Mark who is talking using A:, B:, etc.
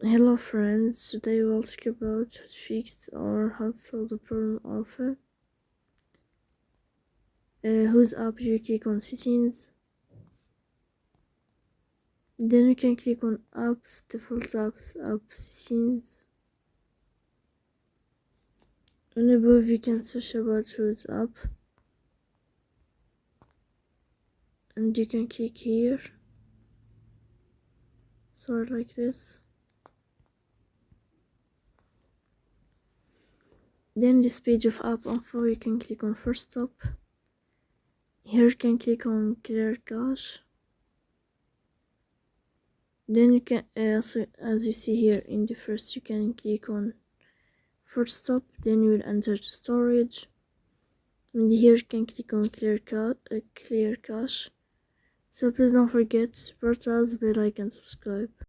A: Hello friends, today we'll talk about how to fix or how to solve the problem of whose app. You click on settings, then you can click on apps, default apps, app settings, and above you can search about whose app, and you can click here, sort like this. Then this page of app info, you can click on first stop. Here you can click on clear cache. Then you can also, as you see here in the first, you can click on first stop. Then you will enter the storage, and here you can click on clear cache. So please don't forget to support us, bell like and subscribe.